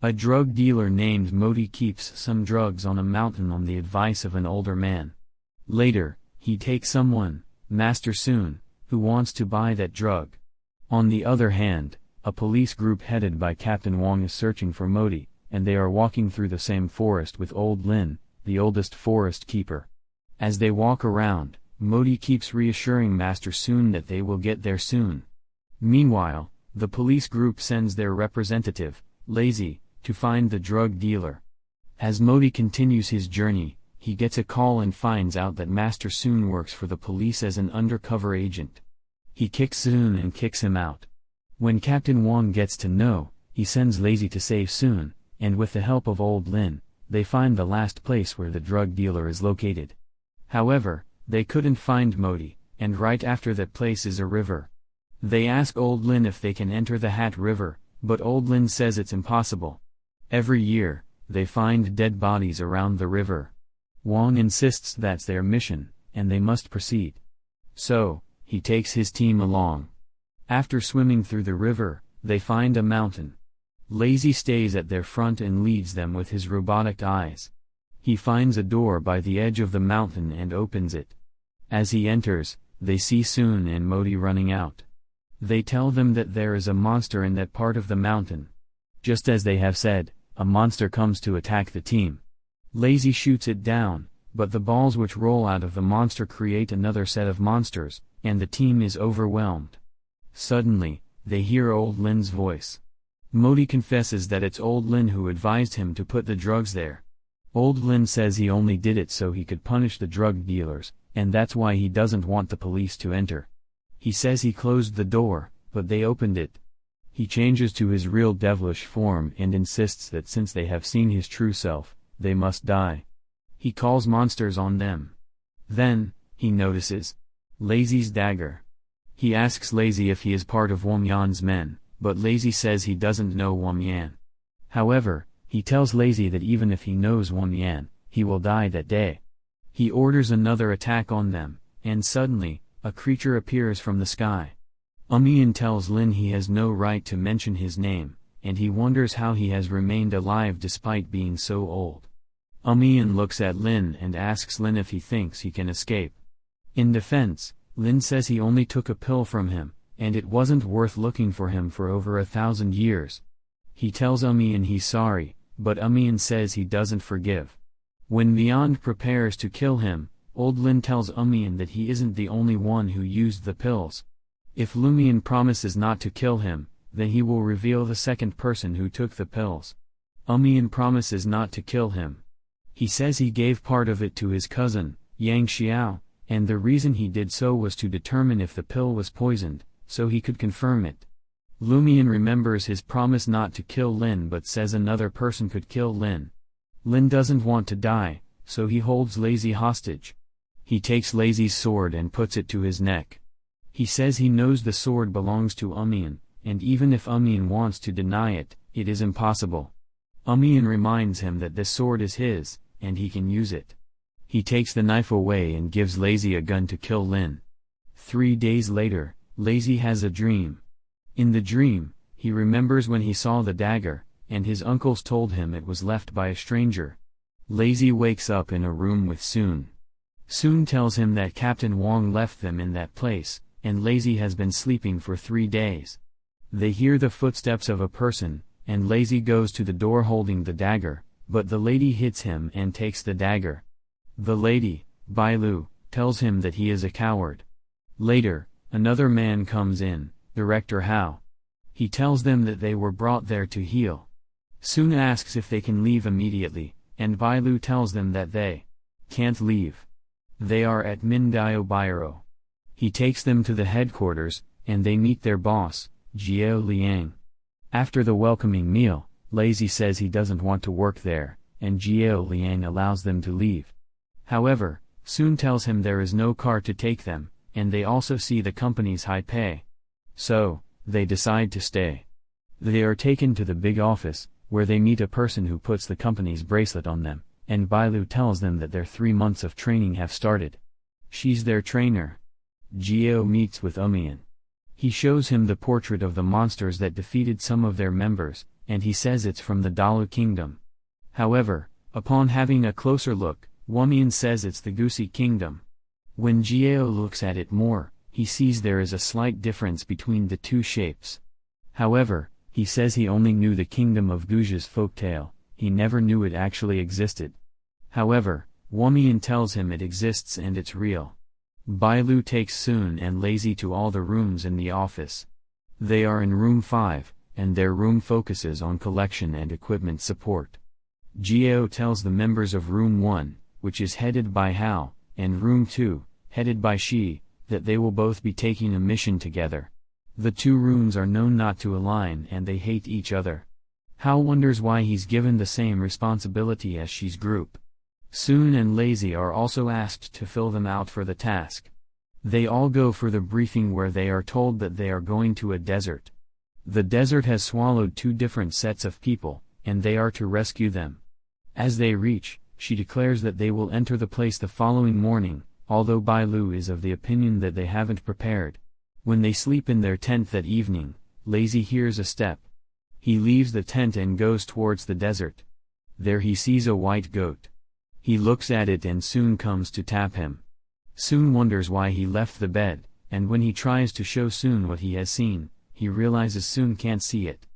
A drug dealer named Modi keeps some drugs on a mountain on the advice of an older man. Later, he takes someone, Master Soon, who wants to buy that drug. On the other hand, a police group headed by Captain Wong is searching for Modi, and they are walking through the same forest with Old Lin, the oldest forest keeper. As they walk around, Modi keeps reassuring Master Soon that they will get there soon. Meanwhile, the police group sends their representative, Lazy, to find the drug dealer. As Modi continues his journey, he gets a call and finds out that Master Soon works for the police as an undercover agent. He kicks Soon and kicks him out. When Captain Wong gets to know, he sends Lazy to save Soon, and with the help of Old Lin, they find the last place where the drug dealer is located. However, they couldn't find Modi, and right after that place is a river. They ask Old Lin if they can enter the Hat River, but Old Lin says it's impossible. Every year, they find dead bodies around the river. Wong insists that's their mission, and they must proceed. So, he takes his team along. After swimming through the river, they find a mountain. Lazy stays at their front and leads them with his robotic eyes. He finds a door by the edge of the mountain and opens it. As he enters, they see Soon and Modi running out. They tell them that there is a monster in that part of the mountain. Just as they have said, a monster comes to attack the team. Lazy shoots it down, but the balls which roll out of the monster create another set of monsters, and the team is overwhelmed. Suddenly, they hear Old Lin's voice. Modi confesses that it's Old Lin who advised him to put the drugs there. Old Lin says he only did it so he could punish the drug dealers, and that's why he doesn't want the police to enter. He says he closed the door, but they opened it. He changes to his real devilish form and insists that since they have seen his true self, they must die. He calls monsters on them. Then, he notices Lazy's dagger. He asks Lazy if he is part of Wang Yan's men, but Lazy says he doesn't know Wang Yan. However, he tells Lazy that even if he knows Wang Yan, he will die that day. He orders another attack on them, and suddenly, a creature appears from the sky. Yan tells Lin he has no right to mention his name, and he wonders how he has remained alive despite being so old. Yan looks at Lin and asks Lin if he thinks he can escape. In defense, Lin says he only took a pill from him, and it wasn't worth looking for him for over 1,000 years. He tells Yan he's sorry, but Yan says he doesn't forgive. When Beyond prepares to kill him, Old Lin tells Yan that he isn't the only one who used the pills. If Lumian promises not to kill him, then he will reveal the second person who took the pills. Yan promises not to kill him. He says he gave part of it to his cousin, Yang Xiao, and the reason he did so was to determine if the pill was poisoned, so he could confirm it. Lumian remembers his promise not to kill Lin but says another person could kill Lin. Lin doesn't want to die, so he holds Lazy hostage. He takes Lazy's sword and puts it to his neck. He says he knows the sword belongs to Yan, and even if Yan wants to deny it, it is impossible. Yan reminds him that this sword is his, and he can use it. He takes the knife away and gives Lazy a gun to kill Lin. 3 days later, Lazy has a dream. In the dream, he remembers when he saw the dagger, and his uncles told him it was left by a stranger. Lazy wakes up in a room with Soon. Soon tells him that Captain Wong left them in that place, and Lazy has been sleeping for 3 days. They hear the footsteps of a person, and Lazy goes to the door holding the dagger, but the lady hits him and takes the dagger. The lady, Bailu, tells him that he is a coward. Later, another man comes in, Director Hao. He tells them that they were brought there to heal. Soon asks if they can leave immediately, and Bailu tells them that they can't leave. They are at Mindio Biro. He takes them to the headquarters, and they meet their boss, Jiao Liang. After the welcoming meal, Lazy says he doesn't want to work there, and Jiao Liang allows them to leave. However, Soon tells him there is no car to take them, and they also see the company's high pay. So, they decide to stay. They are taken to the big office, where they meet a person who puts the company's bracelet on them, and Bailu tells them that their 3 months of training have started. She's their trainer. Jiao meets with Yan. He shows him the portrait of the monsters that defeated some of their members, and he says it's from the Dalu kingdom. However, upon having a closer look, Wamian says it's the Gusi kingdom. When Jiao looks at it more, he sees there is a slight difference between the two shapes. However, he says he only knew the kingdom of Guja's folktale, he never knew it actually existed. However, Wamian tells him it exists and it's real. Bailu takes Soon and Lazy to all the rooms in the office. They are in room 5, and their room focuses on collection and equipment support. Jiao tells the members of room 1, which is headed by Hao, and room 2, headed by Shi, that they will both be taking a mission together. The two rooms are known not to align and they hate each other. Hao wonders why he's given the same responsibility as Shi's group. Soon and Lazy are also asked to fill them out for the task. They all go for the briefing where they are told that they are going to a desert. The desert has swallowed 2 different sets of people, and they are to rescue them. As they reach, she declares that they will enter the place the following morning, although Bailu is of the opinion that they haven't prepared. When they sleep in their tent that evening, Lazy hears a step. He leaves the tent and goes towards the desert. There he sees a white goat. He looks at it and Soon comes to tap him. Soon wonders why he left the bed, and when he tries to show Soon what he has seen, he realizes Soon can't see it.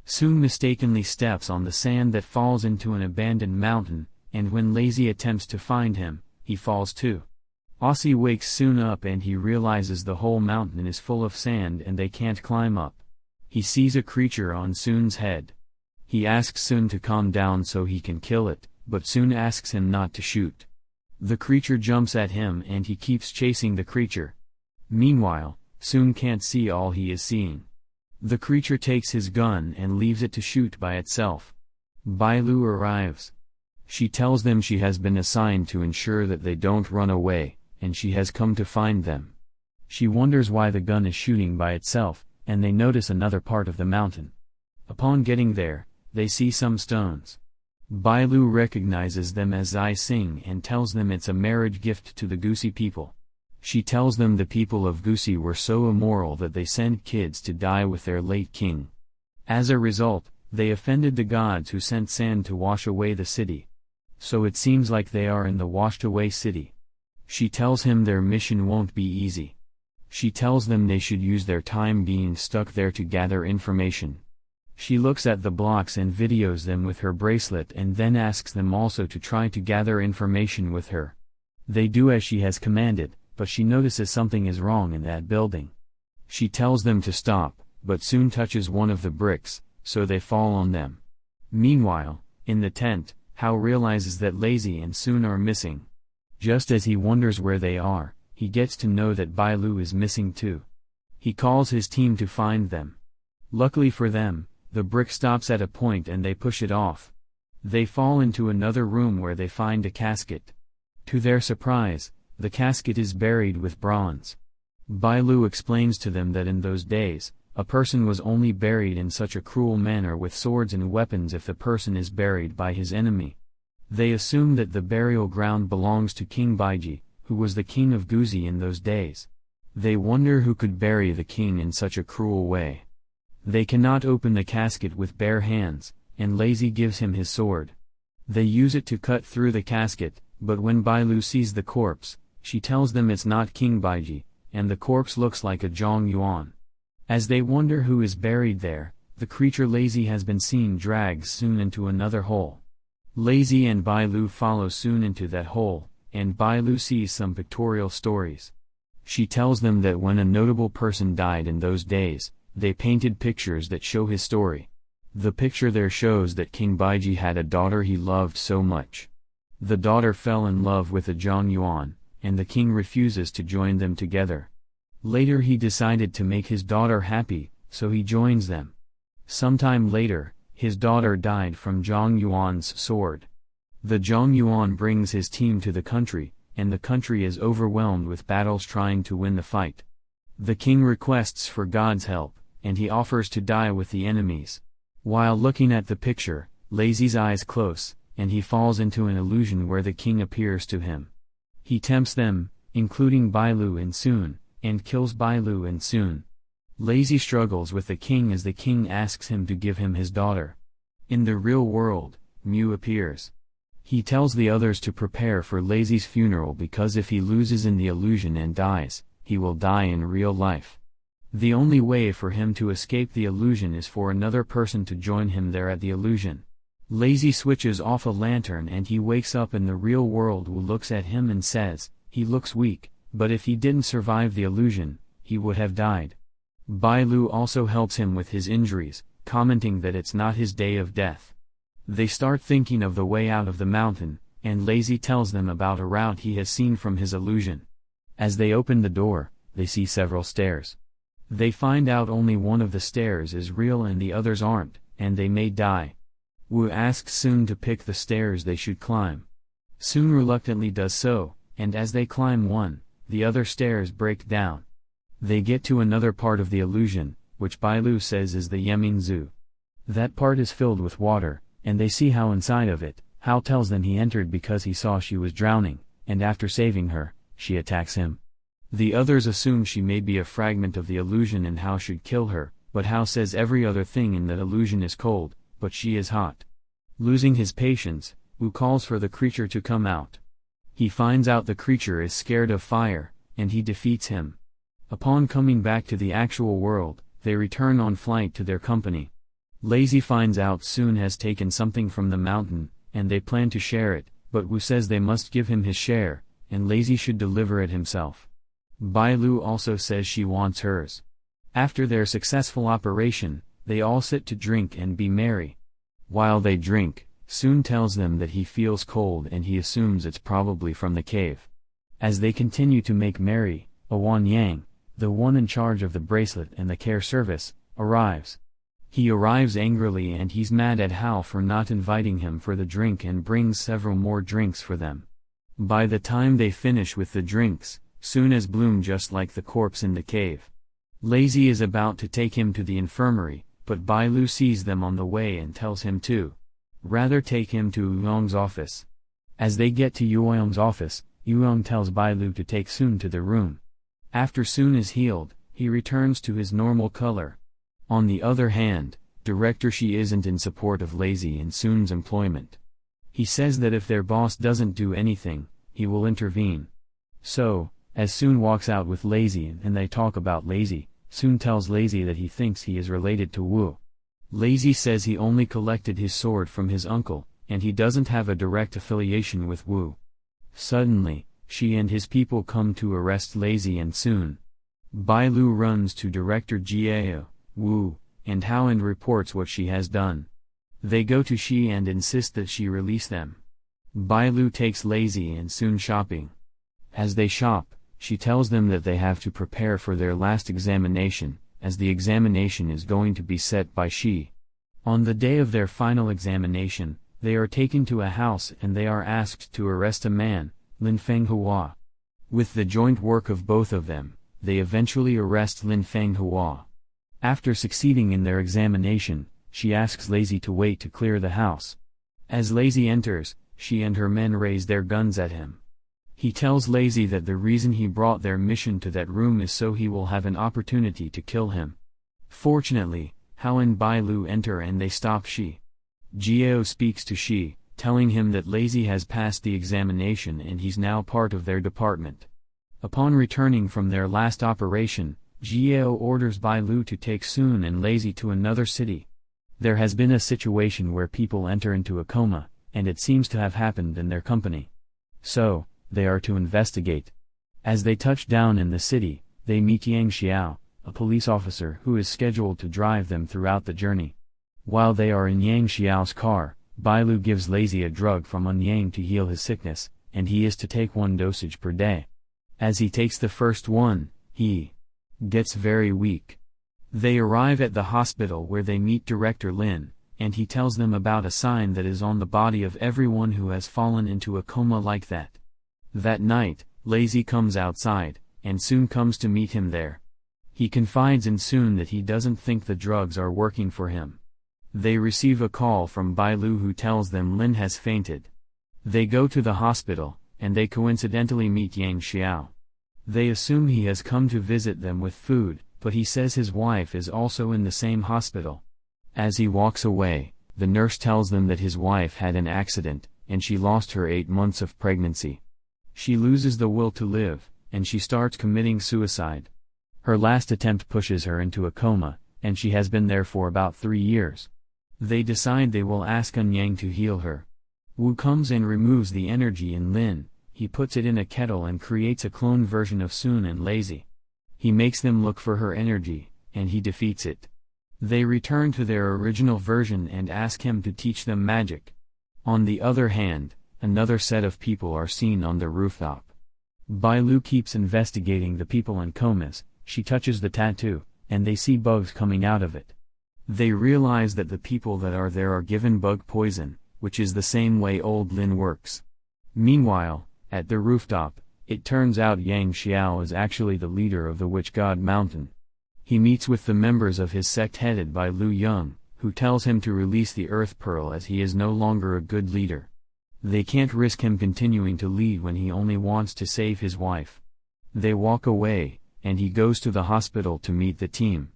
Soon mistakenly steps on the sand that falls into an abandoned mountain, and when Lazy attempts to find him, he falls too. Aussie wakes Soon up and he realizes the whole mountain is full of sand and they can't climb up. He sees a creature on Soon's head. He asks Soon to calm down so he can kill it, but Soon asks him not to shoot. The creature jumps at him and he keeps chasing the creature. Meanwhile, Soon can't see all he is seeing. The creature takes his gun and leaves it to shoot by itself. Bailu arrives. She tells them she has been assigned to ensure that they don't run away, and she has come to find them. She wonders why the gun is shooting by itself, and they notice another part of the mountain. Upon getting there, they see some stones. Bailu recognizes them as Zai Sing and tells them it's a marriage gift to the Gusi people. She tells them the people of Gusi were so immoral that they sent kids to die with their late king. As a result, they offended the gods who sent sand to wash away the city. So it seems like they are in the washed away city. She tells him their mission won't be easy. She tells them they should use their time being stuck there to gather information. She looks at the blocks and videos them with her bracelet and then asks them also to try to gather information with her. They do as she has commanded, but she notices something is wrong in that building. She tells them to stop, but soon touches one of the bricks, so they fall on them. Meanwhile, in the tent, Hao realizes that Lazy and Soon are missing. Just as he wonders where they are, he gets to know that Bailu is missing too. He calls his team to find them. Luckily for them, the brick stops at a point and they push it off. They fall into another room where they find a casket. To their surprise, the casket is buried with bronze. Bailu explains to them that in those days, a person was only buried in such a cruel manner with swords and weapons if the person is buried by his enemy. They assume that the burial ground belongs to King Baiji, who was the king of Guzi in those days. They wonder who could bury the king in such a cruel way. They cannot open the casket with bare hands, and Lazy gives him his sword. They use it to cut through the casket, but when Bailu sees the corpse, she tells them it's not King Baiji, and the corpse looks like a Zhang Yuan. As they wonder who is buried there, the creature Lazy has been seen drags Soon into another hole. Lazy and Bailu follow Soon into that hole, and Bailu sees some pictorial stories. She tells them that when a notable person died in those days, they painted pictures that show his story. The picture there shows that King Baiji had a daughter he loved so much. The daughter fell in love with a Zhang Yuan, and the king refuses to join them together. Later he decided to make his daughter happy, so he joins them. Sometime later, his daughter died from Zhang Yuan's sword. The Zhang Yuan brings his team to the country, and the country is overwhelmed with battles trying to win the fight. The king requests for God's help, and he offers to die with the enemies. While looking at the picture, Lazy's eyes close, and he falls into an illusion where the king appears to him. He tempts them, including Bailu and Soon, and kills Bailu and Soon. Lazy struggles with the king as the king asks him to give him his daughter. In the real world, Mu appears. He tells the others to prepare for Lazy's funeral because if he loses in the illusion and dies, he will die in real life. The only way for him to escape the illusion is for another person to join him there at the illusion. Lazy switches off a lantern and he wakes up in the real world. Wu looks at him and says, he looks weak, but if he didn't survive the illusion, he would have died. Bai Lu also helps him with his injuries, commenting that it's not his day of death. They start thinking of the way out of the mountain, and Lazy tells them about a route he has seen from his illusion. As they open the door, they see several stairs. They find out only one of the stairs is real and the others aren't, and they may die. Wu asks Sun to pick the stairs they should climb. Sun reluctantly does so, and as they climb one, the other stairs break down. They get to another part of the illusion, which Bai Lu says is the Yeming Zoo. That part is filled with water, and they see Hao inside of it. Hao tells them he entered because he saw she was drowning, and after saving her, she attacks him. The others assume she may be a fragment of the illusion and Hao should kill her, but Hao says every other thing in that illusion is cold, but she is hot. Losing his patience, Wu calls for the creature to come out. He finds out the creature is scared of fire, and he defeats him. Upon coming back to the actual world, they return on flight to their company. Lazy finds out Sun has taken something from the mountain, and they plan to share it, but Wu says they must give him his share, and Lazy should deliver it himself. Bai Lu also says she wants hers. After their successful operation, they all sit to drink and be merry. While they drink, Sun tells them that he feels cold and he assumes it's probably from the cave. As they continue to make merry, Awan Yang, the one in charge of the bracelet and the care service, arrives. He arrives angrily and he's mad at Hao for not inviting him for the drink and brings several more drinks for them. By the time they finish with the drinks, Sun has bloomed just like the corpse in the cave. Lazy is about to take him to the infirmary, but Bai Lu sees them on the way and tells him to rather take him to Yuang's office. As they get to Yuang's office, Yuang tells Bai Lu to take Sun to the room. After Sun is healed, he returns to his normal color. On the other hand, Director Shi isn't in support of Lazy and Sun's employment. He says that if their boss doesn't do anything, he will intervene. So, as Sun walks out with Lazy and they talk about Lazy, Sun tells Lazy that he thinks he is related to Wu. Lazy says he only collected his sword from his uncle, and he doesn't have a direct affiliation with Wu. Suddenly, Shi and his people come to arrest Lazy and Sun. Bai Lu runs to Director Jiao, Wu, and Hao and reports what she has done. They go to Shi and insist that she release them. Bai Lu takes Lazy and Sun shopping. As they shop, she tells them that they have to prepare for their last examination, as the examination is going to be set by Shi. On the day of their final examination, they are taken to a house and they are asked to arrest a man, Lin Fenghua. With the joint work of both of them, they eventually arrest Lin Fenghua. After succeeding in their examination, she asks Lazy to wait to clear the house. As Lazy enters, she and her men raise their guns at him. He tells Lazy that the reason he brought their mission to that room is so he will have an opportunity to kill him. Fortunately, Hao and Bai Lu enter and they stop Shi. Jiao speaks to Shi, telling him that Lazy has passed the examination and he's now part of their department. Upon returning from their last operation, Jiao orders Bai Lu to take Sun and Lazy to another city. There has been a situation where people enter into a coma, and it seems to have happened in their company. So, they are to investigate. As they touch down in the city, they meet Yang Xiao, a police officer who is scheduled to drive them throughout the journey. While they are in Yang Xiao's car, Bai Lu gives Lazy a drug from Un Yang to heal his sickness, and he is to take one dosage per day. As he takes the first one, he gets very weak. They arrive at the hospital where they meet Director Lin, and he tells them about a sign that is on the body of everyone who has fallen into a coma like that. That night, Lazy comes outside, and Sun comes to meet him there. He confides in Sun that he doesn't think the drugs are working for him. They receive a call from Bai Lu who tells them Lin has fainted. They go to the hospital, and they coincidentally meet Yang Xiao. They assume he has come to visit them with food, but he says his wife is also in the same hospital. As he walks away, The nurse tells them that his wife had an accident, and she lost her 8 months of pregnancy. She loses the will to live, and she starts committing suicide. Her last attempt pushes her into a coma, and she has been there for about 3 years. They decide they will ask Yang to heal her. Wu comes and removes the energy in Lin. He puts it in a kettle and creates a clone version of Sun and Lazy. He makes them look for her energy, and he defeats it. They return to their original version and ask him to teach them magic. On the other hand, another set of people are seen on the rooftop. Bai Lu keeps investigating the people in comas. She touches the tattoo, and they see bugs coming out of it. They realize that the people that are there are given bug poison, which is the same way old Lin works. Meanwhile, at the rooftop, it turns out Yang Xiao is actually the leader of the Witch God Mountain. He meets with the members of his sect headed by Lu Yong, who tells him to release the Earth Pearl as he is no longer a good leader. They can't risk him continuing to lead when he only wants to save his wife. They walk away, and he goes to the hospital to meet the team.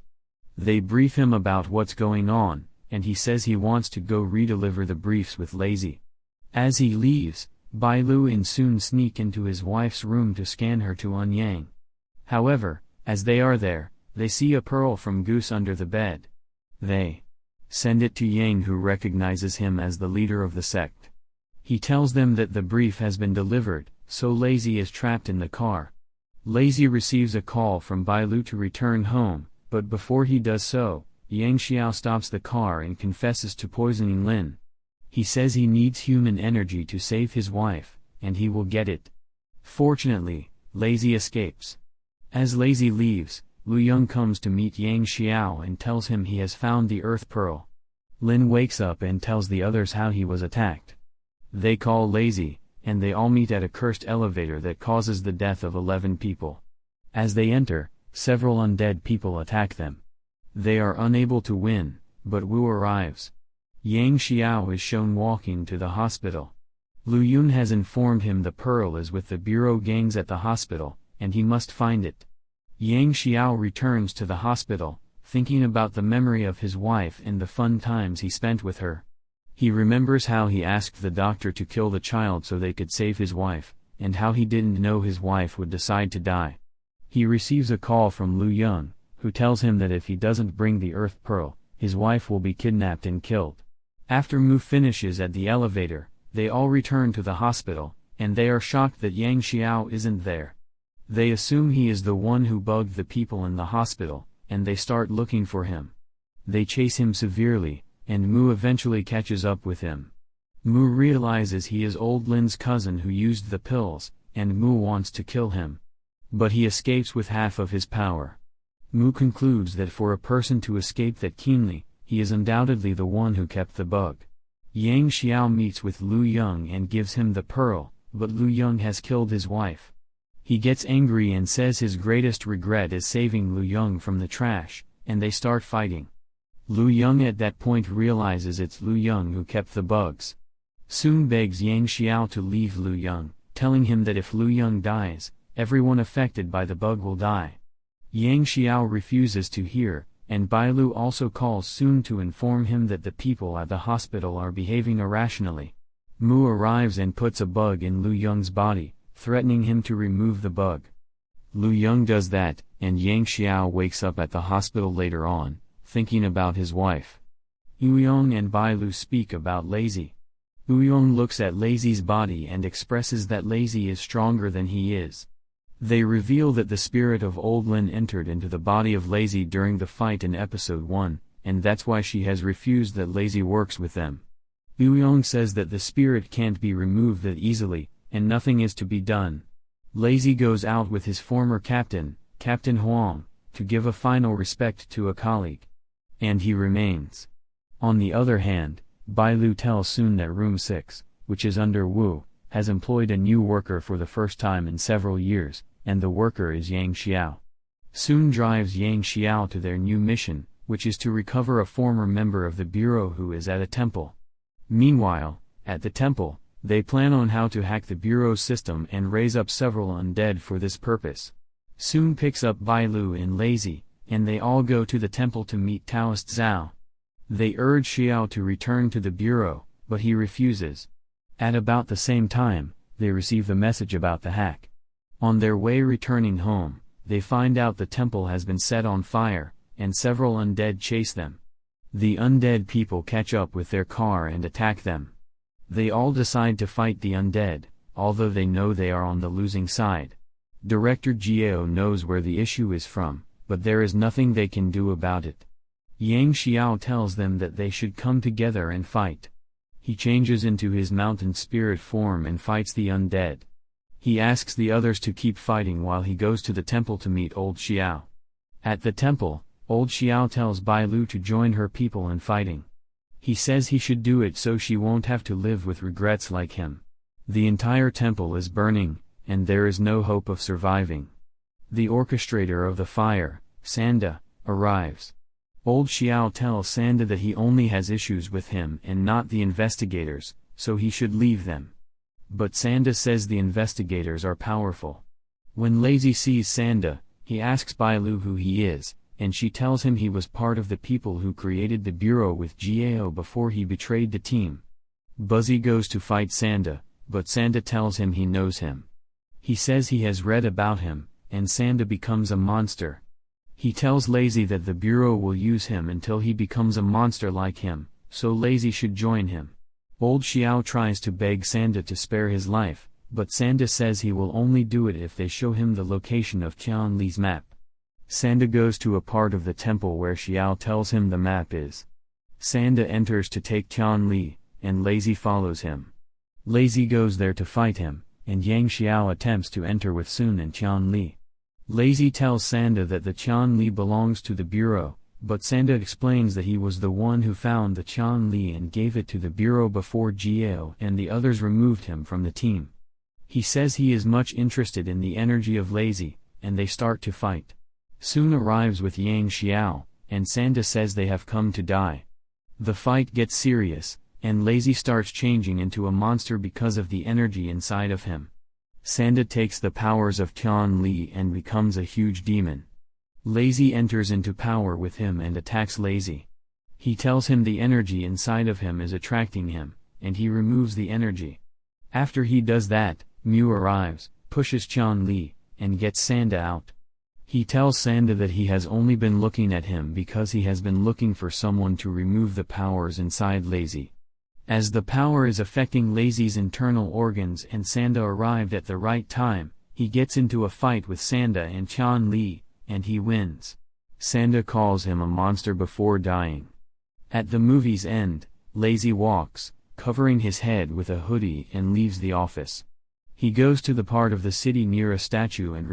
They brief him about what's going on, and he says he wants to go redeliver the briefs with Lazy. As he leaves, Bai Lu and Sun sneak into his wife's room to scan her to Yang. However, as they are there, they see a pearl from Goose under the bed. They send it to Yang, who recognizes him as the leader of the sect. He tells them that the brief has been delivered, so Lazy is trapped in the car. Lazy receives a call from Bai Lu to return home, but before he does so, Yang Xiao stops the car and confesses to poisoning Lin. He says he needs human energy to save his wife, and he will get it. Fortunately, Lazy escapes. As Lazy leaves, Lu Yong comes to meet Yang Xiao and tells him he has found the Earth Pearl. Lin wakes up and tells the others how he was attacked. They call Lazy, and they all meet at a cursed elevator that causes the death of 11 people. As they enter, several undead people attack them. They are unable to win, but Wu arrives. Yang Xiao is shown walking to the hospital. Lu Yun has informed him the pearl is with the bureau gangs at the hospital, and he must find it. Yang Xiao returns to the hospital, thinking about the memory of his wife and the fun times he spent with her. He remembers how he asked the doctor to kill the child so they could save his wife, and how he didn't know his wife would decide to die. He receives a call from Lu Yun, who tells him that if he doesn't bring the Earth Pearl, his wife will be kidnapped and killed. After Mu finishes at the elevator, they all return to the hospital, and they are shocked that Yang Xiao isn't there. They assume he is the one who bugged the people in the hospital, and they start looking for him. They chase him severely, and Mu eventually catches up with him. Mu realizes he is old Lin's cousin who used the pills, and Mu wants to kill him. But he escapes with half of his power. Mu concludes that for a person to escape that keenly, he is undoubtedly the one who kept the bug. Yang Xiao meets with Lu Yong and gives him the pearl, but Lu Yong has killed his wife. He gets angry and says his greatest regret is saving Lu Yong from the trash, and they start fighting. Lu Yong at that point realizes it's Lu Yong who kept the bugs. Sun begs Yang Xiao to leave Lu Yong, telling him that if Lu Yong dies, everyone affected by the bug will die. Yang Xiao refuses to hear, and Bai Lu also calls Sun to inform him that the people at the hospital are behaving irrationally. Mu arrives and puts a bug in Lu Yong's body, threatening him to remove the bug. Lu Yong does that, and Yang Xiao wakes up at the hospital later on, thinking about his wife. Yong and Bai Lu speak about Lazy. Yong looks at Lazy's body and expresses that Lazy is stronger than he is. They reveal that the spirit of Old Lin entered into the body of Lazy during the fight in episode 1, and that's why she has refused that Lazy works with them. Yong says that the spirit can't be removed that easily, and nothing is to be done. Lazy goes out with his former captain, Captain Huang, to give a final respect to a colleague. And he remains. On the other hand, Bai Lu tells Sun that Room 6, which is under Wu, has employed a new worker for the first time in several years, and the worker is Yang Xiao. Sun drives Yang Xiao to their new mission, which is to recover a former member of the Bureau who is at a temple. Meanwhile, at the temple, they plan on how to hack the Bureau's system and raise up several undead for this purpose. Sun picks up Bai Lu and Lazy, and they all go to the temple to meet Taoist Zhao. They urge Xiao to return to the bureau, but he refuses. At about the same time, they receive the message about the hack. On their way returning home, they find out the temple has been set on fire, and several undead chase them. The undead people catch up with their car and attack them. They all decide to fight the undead, although they know they are on the losing side. Director Jiao knows where the issue is from, but there is nothing they can do about it. Yang Xiao tells them that they should come together and fight. He changes into his mountain spirit form and fights the undead. He asks the others to keep fighting while he goes to the temple to meet Old Xiao. At the temple, Old Xiao tells Bai Lu to join her people in fighting. He says he should do it so she won't have to live with regrets like him. The entire temple is burning, and there is no hope of surviving. The orchestrator of the fire, Sanda, arrives. Old Xiao tells Sanda that he only has issues with him and not the investigators, so he should leave them. But Sanda says the investigators are powerful. When Lazy sees Sanda, he asks Bai Lu who he is, and she tells him he was part of the people who created the bureau with Jiao before he betrayed the team. Buzzy goes to fight Sanda, but Sanda tells him he knows him. He says he has read about him, and Sanda becomes a monster. He tells Lazy that the bureau will use him until he becomes a monster like him, so Lazy should join him. Old Xiao tries to beg Sanda to spare his life, but Sanda says he will only do it if they show him the location of Qian Li's map. Sanda goes to a part of the temple where Xiao tells him the map is. Sanda enters to take Qian Li, and Lazy follows him. Lazy goes there to fight him, and Yang Xiao attempts to enter with Sun and Qian Li. Lazy tells Sanda that the Qian Li belongs to the bureau, but Sanda explains that he was the one who found the Qian Li and gave it to the bureau before Jiao and the others removed him from the team. He says he is much interested in the energy of Lazy, and they start to fight. Sun arrives with Yang Xiao, and Sanda says they have come to die. The fight gets serious, and Lazy starts changing into a monster because of the energy inside of him. Sanda takes the powers of Qian Li and becomes a huge demon. Lazy enters into power with him and attacks Lazy. He tells him the energy inside of him is attracting him, and he removes the energy. After he does that, Mu arrives, pushes Qian Li, and gets Sanda out. He tells Sanda that he has only been looking at him because he has been looking for someone to remove the powers inside Lazy. As the power is affecting Lazy's internal organs and Sanda arrived at the right time, he gets into a fight with Sanda and Qian Li, and he wins. Sanda calls him a monster before dying. At the movie's end, Lazy walks, covering his head with a hoodie and leaves the office. He goes to the part of the city near a statue and